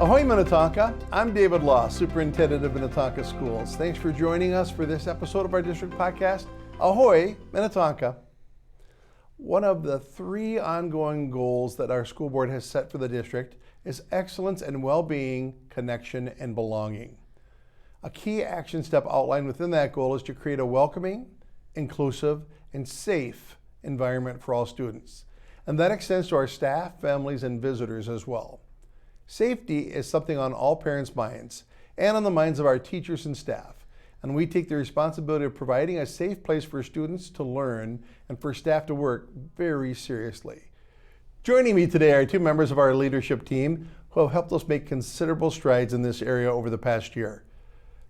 Ahoy, Minnetonka. I'm David Law, Superintendent of Minnetonka Schools. Thanks for joining us for this episode of our district podcast, Ahoy, Minnetonka. One of the 3 ongoing goals that our school board has set for the district is excellence and well-being, connection, and belonging. A key action step outlined within that goal is to create a welcoming, inclusive, and safe environment for all students. And that extends to our staff, families, and visitors as well. Safety is something on all parents' minds and on the minds of our teachers and staff. And we take the responsibility of providing a safe place for students to learn and for staff to work very seriously. Joining me today are 2 members of our leadership team who have helped us make considerable strides in this area over the past year.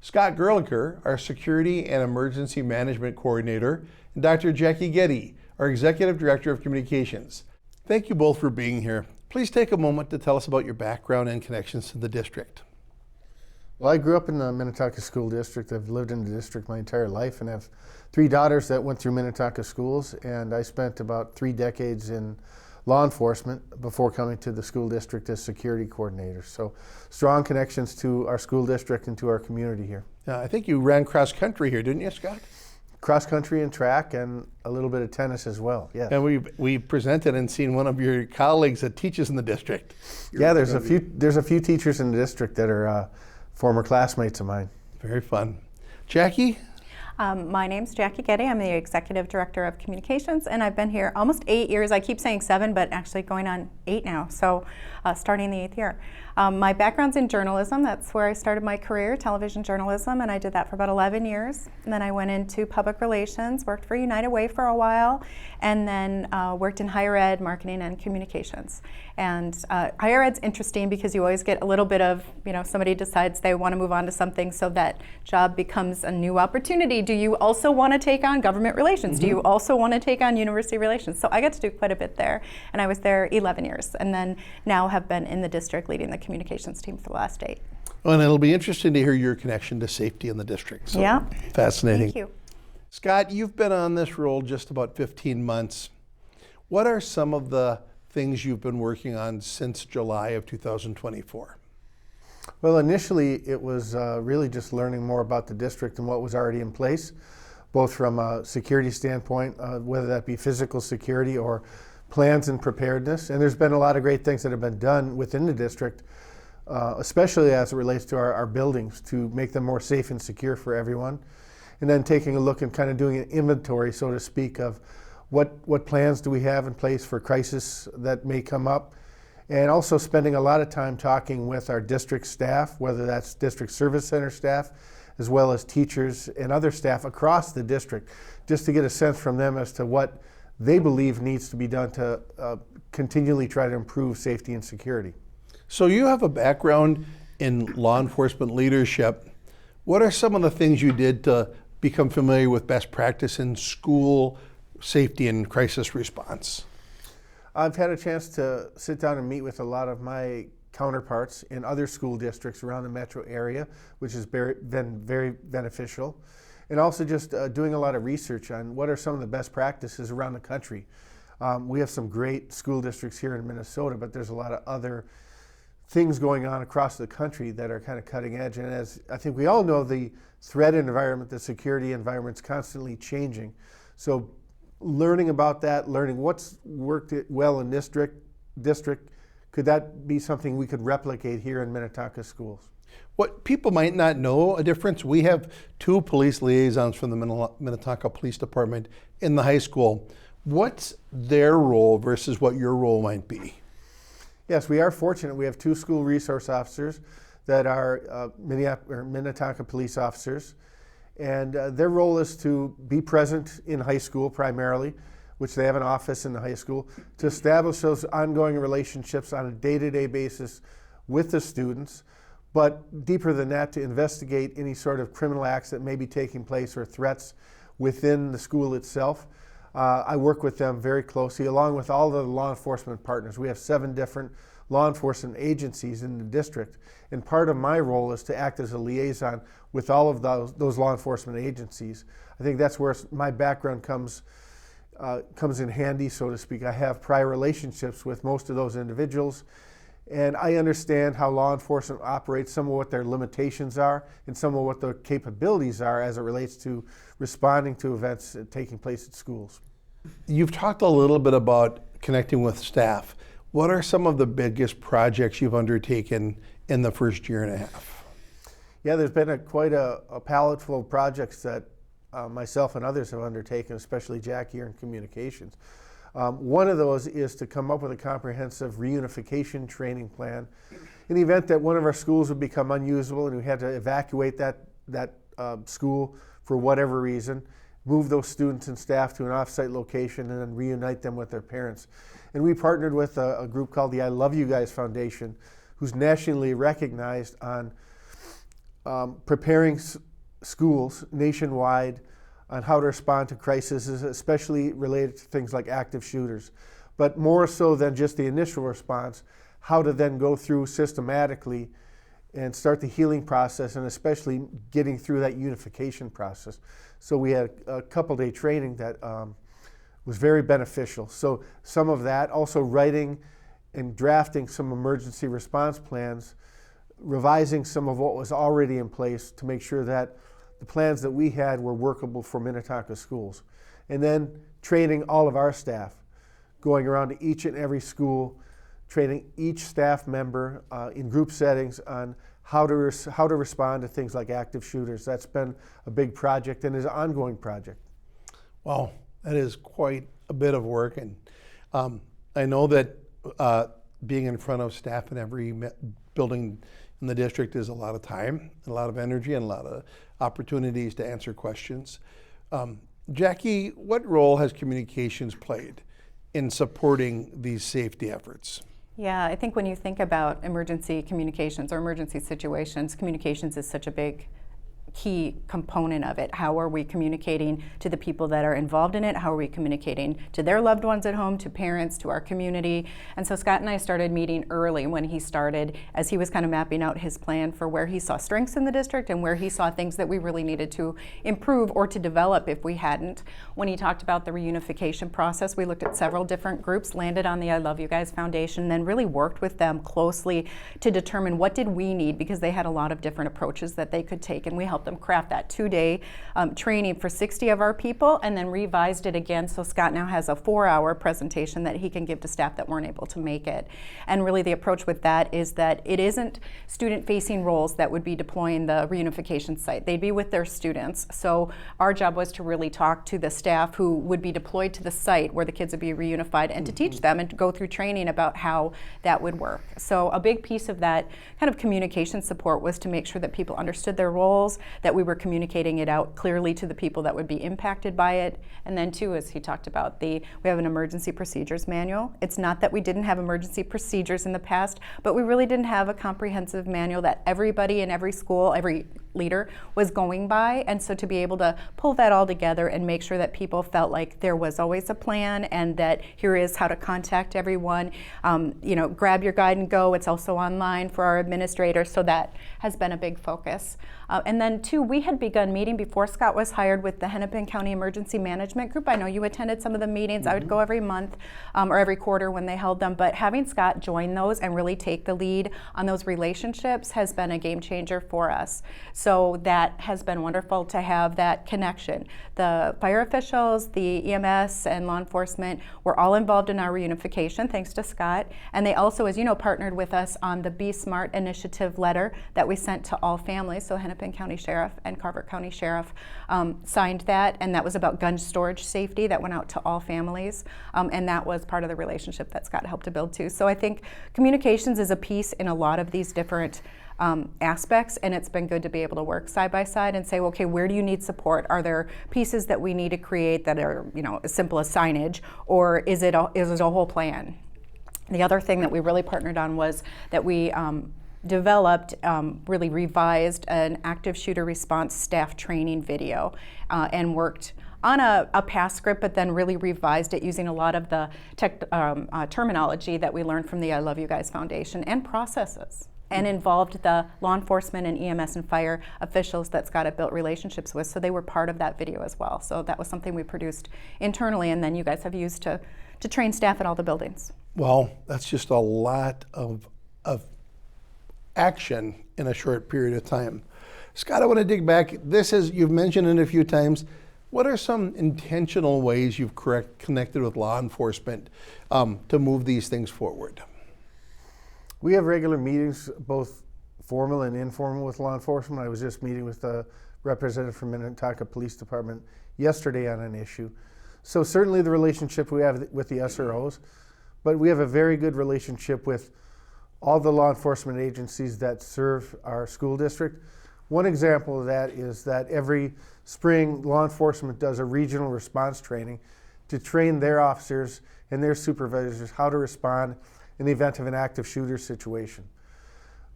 Scott Gerlicher, our Security and Emergency Management Coordinator, and Dr. JacQui Getty, our Executive Director of Communications. Thank you both for being here. Please take a moment to tell us about your background and connections to the district. Well, I grew up in the Minnetonka School District. I've lived in the district my entire life and have 3 daughters that went through Minnetonka Schools, and I spent about 3 decades in law enforcement before coming to the school district as security coordinator. So strong connections to our school district and to our community here. I think you ran cross country here, didn't you, Scott? Cross country and track, and a little bit of tennis as well. Yes. And we presented and seen one of your colleagues that teaches in the district. There's a few teachers in the district that are former classmates of mine. Very fun. JacQui? My name's JacQui Getty. I'm the Executive Director of Communications, and I've been here almost 8 years. I keep saying 7, but actually going on 8 now, so starting the 8th year. My background's in journalism. That's where I started my career, television journalism, and I did that for about 11 years. And then I went into public relations, worked for United Way for a while, and then worked in higher ed, marketing, and communications. And higher ed's interesting because you always get a little bit of, somebody decides they want to move on to something, so that job becomes a new opportunity. Do you also want to take on government relations? Do you also want to take on university relations? So I got to do quite a bit there, and I was there 11 years, and then now have been in the district leading the communications team for the last 8. Well, and it'll be interesting to hear your connection to safety in the district. So yeah. Fascinating. Thank you. Scott, you've been on this role just about 15 months. What are some of the things you've been working on since July of 2024? Well, initially it was really just learning more about the district and what was already in place, both from a security standpoint, whether that be physical security or plans and preparedness. And there's been a lot of great things that have been done within the district, especially as it relates to our buildings, to make them more safe and secure for everyone. And then taking a look and kind of doing an inventory, so to speak, of what plans do we have in place for crisis that may come up. And also spending a lot of time talking with our district staff, whether that's district service center staff, as well as teachers and other staff across the district, just to get a sense from them as to what they believe needs to be done to continually try to improve safety and security. So you have a background in law enforcement leadership. What are some of the things you did to become familiar with best practice in school safety and crisis response? I've had a chance to sit down and meet with a lot of my counterparts in other school districts around the metro area, which has been very beneficial. And also just doing a lot of research on what are some of the best practices around the country. We have some great school districts here in Minnesota, but there's a lot of other things going on across the country that are kind of cutting edge. And as I think we all know, the threat environment, the security environment is constantly changing. So learning about that, learning what's worked well in this district, could that be something we could replicate here in Minnetonka Schools? What people might not know a difference, we have 2 police liaisons from the Minnetonka Police Department in the high school. What's their role versus what your role might be? Yes, we are fortunate. We have 2 school resource officers that are Minnetonka police officers. And their role is to be present in high school primarily, which they have an office in the high school, to establish those ongoing relationships on a day-to-day basis with the students, but deeper than that, to investigate any sort of criminal acts that may be taking place or threats within the school itself. I work with them very closely, along with all the law enforcement partners. We have 7 different law enforcement agencies in the district, and part of my role is to act as a liaison with all of those law enforcement agencies. I think that's where my background comes in handy, so to speak. I have prior relationships with most of those individuals, And I understand how law enforcement operates, some of what their limitations are, and some of what their capabilities are as it relates to responding to events taking place at schools. You've talked a little bit about connecting with staff. What are some of the biggest projects you've undertaken in the first year and a half? Yeah, there's been quite a palette full of projects that myself and others have undertaken, especially JacQui here in communications. One of those is to come up with a comprehensive reunification training plan. In the event that one of our schools would become unusable and we had to evacuate that school for whatever reason, move those students and staff to an off-site location and then reunite them with their parents. And we partnered with a group called the I Love You Guys Foundation, who's nationally recognized on preparing schools nationwide on how to respond to crises, especially related to things like active shooters. But more so than just the initial response, how to then go through systematically and start the healing process, and especially getting through that unification process. So we had a couple-day training that was very beneficial. So some of that, also writing and drafting some emergency response plans, revising some of what was already in place to make sure that the plans that we had were workable for Minnetonka schools. And then training all of our staff, going around to each and every school, training each staff member in group settings on how to respond to things like active shooters. That's been a big project and is an ongoing project. Wow, that is quite a bit of work. And I know that being in front of staff in every building in the district is a lot of time, and a lot of energy, and a lot of opportunities to answer questions. JacQui, what role has communications played in supporting these safety efforts? Yeah, I think when you think about emergency communications or emergency situations, communications is such a big key component of it. How are we communicating to the people that are involved in it? How are we communicating to their loved ones at home, to parents, to our community? And so Scott and I started meeting early when he started, as he was kind of mapping out his plan for where he saw strengths in the district and where he saw things that we really needed to improve or to develop if we hadn't. When he talked about the reunification process, we looked at several different groups, landed on the I Love You Guys Foundation, then really worked with them closely to determine what did we need, because they had a lot of different approaches that they could take, and we helped them craft that 2-day training for 60 of our people, and then revised it again, so Scott now has a 4-hour presentation that he can give to staff that weren't able to make it. And really the approach with that is that it isn't student-facing roles that would be deploying the reunification site. They'd be with their students. So our job was to really talk to the staff who would be deployed to the site where the kids would be reunified, and to teach them and to go through training about how that would work. So a big piece of that kind of communication support was to make sure that people understood their roles, that we were communicating it out clearly to the people that would be impacted by it. And then too, as he talked about, we have an emergency procedures manual. It's not that we didn't have emergency procedures in the past, but we really didn't have a comprehensive manual that everybody in every school, every leader was going by. And so to be able to pull that all together and make sure that people felt like there was always a plan, and that here is how to contact everyone. Grab your guide and go. It's also online for our administrators, so that has been a big focus. And then too, we had begun meeting before Scott was hired with the Hennepin County Emergency Management Group. I know you attended some of the meetings. I would go every month or every quarter when they held them, but having Scott join those and really take the lead on those relationships has been a game changer for us. So that has been wonderful to have that connection. The fire officials, the EMS, and law enforcement were all involved in our reunification, thanks to Scott. And they also, as you know, partnered with us on the Be Smart initiative letter that we sent to all families. So Hennepin County Sheriff and Carver County Sheriff signed that, and that was about gun storage safety. That went out to all families, and that was part of the relationship that Scott helped to build too. So I think communications is a piece in a lot of these different aspects, and it's been good to be able to work side by side and say, well, okay, where do you need support? Are there pieces that we need to create that are, as simple as signage, or is it a whole plan? The other thing that we really partnered on was that we developed, really revised an active shooter response staff training video, and worked on a past script, but then really revised it using a lot of the terminology that we learned from the I Love You Guys Foundation and processes, and involved the law enforcement and EMS and fire officials that Scott had built relationships with, so they were part of that video as well. So that was something we produced internally, and then you guys have used to train staff at all the buildings. Well, that's just a lot of of action in a short period of time. Scott, I want to dig back. You've mentioned it a few times. What are some intentional ways you've connected with law enforcement to move these things forward? We have regular meetings, both formal and informal, with law enforcement. I was just meeting with a representative from Minnetonka Police Department yesterday on an issue. So certainly the relationship we have with the SROs, but we have a very good relationship with all the law enforcement agencies that serve our school district. One example of that is that every spring, law enforcement does a regional response training to train their officers and their supervisors how to respond in the event of an active shooter situation.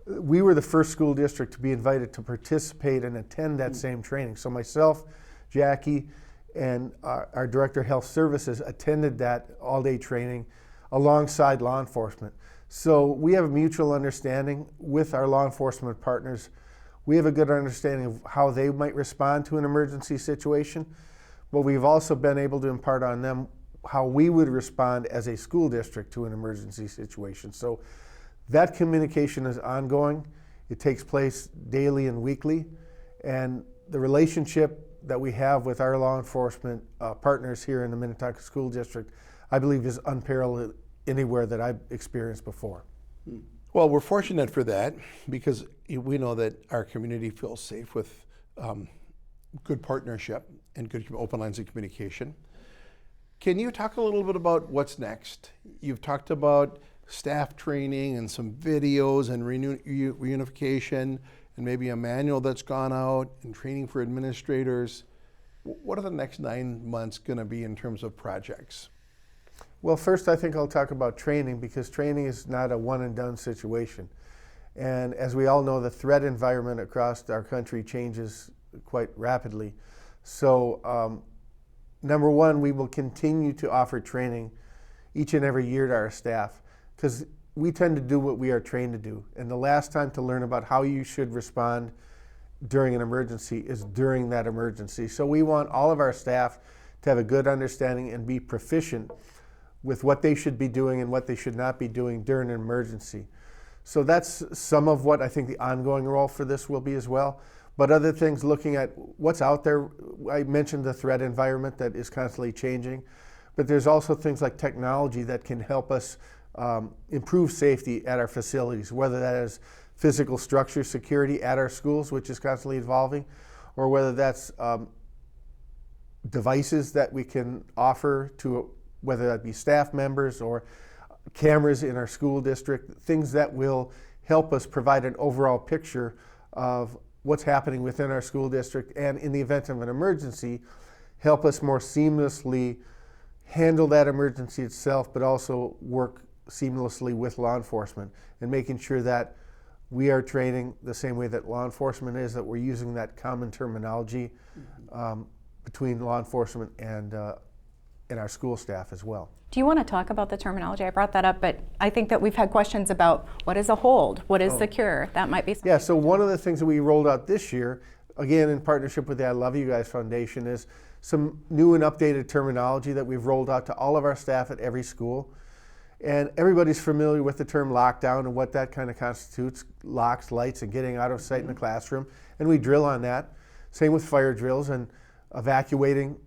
We were the first school district to be invited to participate and attend that same training. So myself, JacQui, and our Director of Health Services attended that all-day training alongside law enforcement. So we have a mutual understanding with our law enforcement partners. We have a good understanding of how they might respond to an emergency situation, but we've also been able to impart on them how we would respond as a school district to an emergency situation. So that communication is ongoing. It takes place daily and weekly, and the relationship that we have with our law enforcement partners here in the Minnetonka School District, I believe, is unparalleled anywhere that I've experienced before. Well, we're fortunate for that because we know that our community feels safe with good partnership and good open lines of communication. Can you talk a little bit about what's next? You've talked about staff training and some videos and reunification and maybe a manual that's gone out and training for administrators. What are the next 9 months going to be in terms of projects? Well, first I think I'll talk about training, because training is not a one and done situation. And as we all know, the threat environment across our country changes quite rapidly. So number one, we will continue to offer training each and every year to our staff, because we tend to do what we are trained to do. And the last time to learn about how you should respond during an emergency is during that emergency. So we want all of our staff to have a good understanding and be proficient with what they should be doing and what they should not be doing during an emergency. So that's some of what I think the ongoing role for this will be as well. But other things, looking at what's out there, I mentioned the threat environment that is constantly changing, but there's also things like technology that can help us improve safety at our facilities, whether that is physical structure security at our schools, which is constantly evolving, or whether that's devices that we can offer to, whether that be staff members or cameras in our school district, things that will help us provide an overall picture of what's happening within our school district, and in the event of an emergency, help us more seamlessly handle that emergency itself, but also work seamlessly with law enforcement and making sure that we are training the same way that law enforcement is, that we're using that common terminology between law enforcement and our school staff as well. Do you want to talk about the terminology? I brought that up, but I think that we've had questions about what is a hold, what is secure. That might be something. Yeah, so one of the things that we rolled out this year, again in partnership with the I Love You Guys Foundation, is some new and updated terminology that we've rolled out to all of our staff at every school. And everybody's familiar with the term lockdown and what that kind of constitutes: locks, lights, and getting out of sight in the classroom. And we drill on that. Same with fire drills and evacuating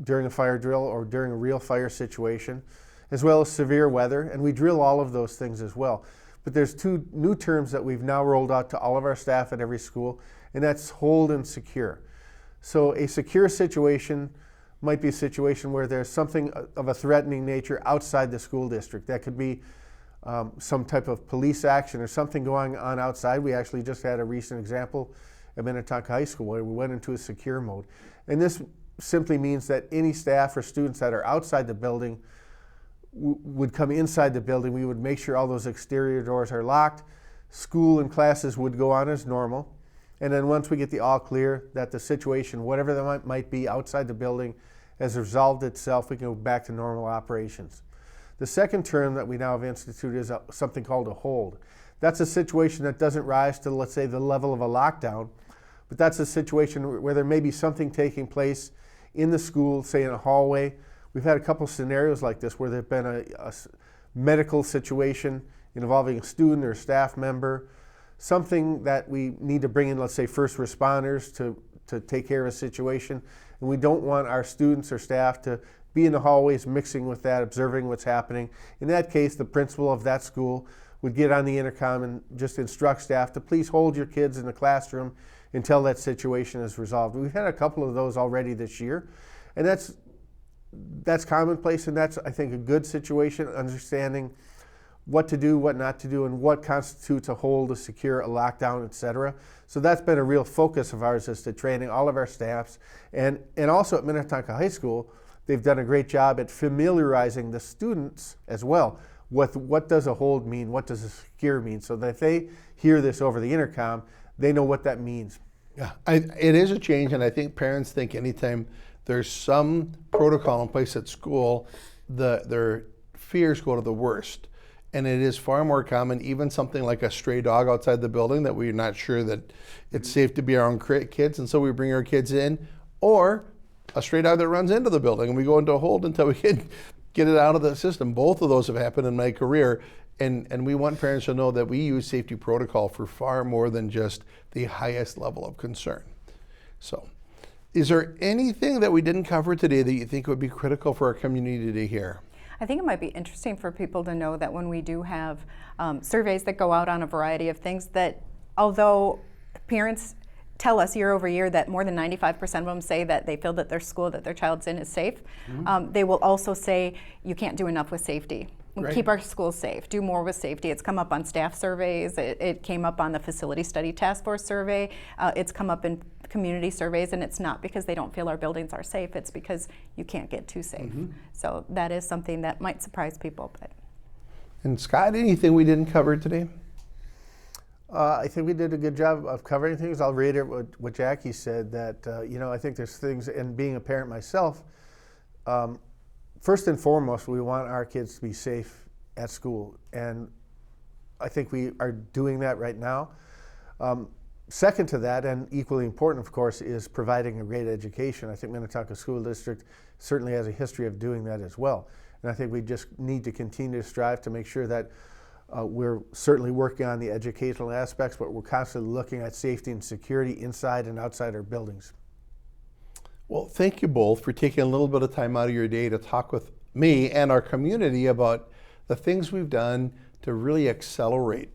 during a fire drill or during a real fire situation, as well as severe weather. And we drill all of those things as well. But there's two new terms that we've now rolled out to all of our staff at every school, and that's hold and secure. So a secure situation might be a situation where there's something of a threatening nature outside the school district. That could be some type of police action or something going on outside. We actually just had a recent example at Minnetonka High School where we went into a secure mode. And this simply means that any staff or students that are outside the building would come inside the building. We would make sure all those exterior doors are locked. School and classes would go on as normal. And then once we get the all clear that the situation, whatever that might be outside the building, has resolved itself, we can go back to normal operations. The second term that we now have instituted is something called a hold. That's a situation that doesn't rise to, let's say, the level of a lockdown, but that's a situation where there may be something taking place in the school, say in a hallway. We've had a couple scenarios like this where there's been a medical situation involving a student or staff member, something that we need to bring in, let's say, first responders to take care of a situation. And we don't want our students or staff to be in the hallways mixing with that, observing what's happening. In that case, the principal of that school would get on the intercom and just instruct staff to please hold your kids in the classroom until that situation is resolved. We've had a couple of those already this year, and that's commonplace, and that's, I think, a good situation, understanding what to do, what not to do, and what constitutes a hold, a secure, a lockdown, etc. So that's been a real focus of ours, is to training all of our staffs. And also at Minnetonka High School, they've done a great job at familiarizing the students as well with what does a hold mean, what does a secure mean, so that if they hear this over the intercom, they know what that means. Yeah, it is a change, and I think parents think anytime there's some protocol in place at school, their fears go to the worst. And it is far more common, even something like a stray dog outside the building, that we're not sure that it's safe to be our own kids, and so we bring our kids in, or a stray dog that runs into the building and we go into a hold until we can get it out of the system. Both of those have happened in my career, and we want parents to know that we use safety protocol for far more than just the highest level of concern. So, is there anything that we didn't cover today that you think would be critical for our community to hear? I think it might be interesting for people to know that when we do have surveys that go out on a variety of things, that although parents tell us year over year that more than 95% of them say that they feel that their school that their child's in is safe, they will also say you can't do enough with safety. Right. Keep our schools safe, do more with safety. It's come up on staff surveys, it came up on the Facility Study Task Force survey, it's come up in community surveys, and it's not because they don't feel our buildings are safe, it's because you can't get too safe. So that is something that might surprise people. But. And Scott, anything we didn't cover today? I think we did a good job of covering things. I'll reiterate what JacQui said, that I think there's things, and being a parent myself, first and foremost, we want our kids to be safe at school, and I think we are doing that right now. Second to that, and equally important, of course, is providing a great education. I think Minnetonka School District certainly has a history of doing that as well. And I think we just need to continue to strive to make sure that we're certainly working on the educational aspects, but we're constantly looking at safety and security inside and outside our buildings. Well, thank you both for taking a little bit of time out of your day to talk with me and our community about the things we've done to really accelerate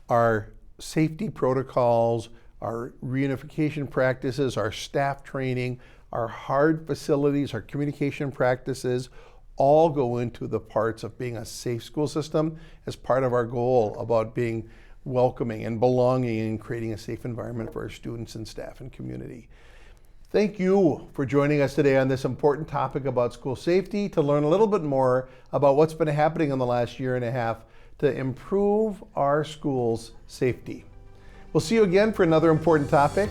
our safety protocols, our reunification practices, our staff training, our hard facilities, our communication practices, all go into the parts of being a safe school system as part of our goal about being welcoming and belonging and creating a safe environment for our students and staff and community. Thank you for joining us today on this important topic about school safety, to learn a little bit more about what's been happening in the last year and a half to improve our schools' safety. We'll see you again for another important topic.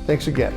Thanks again.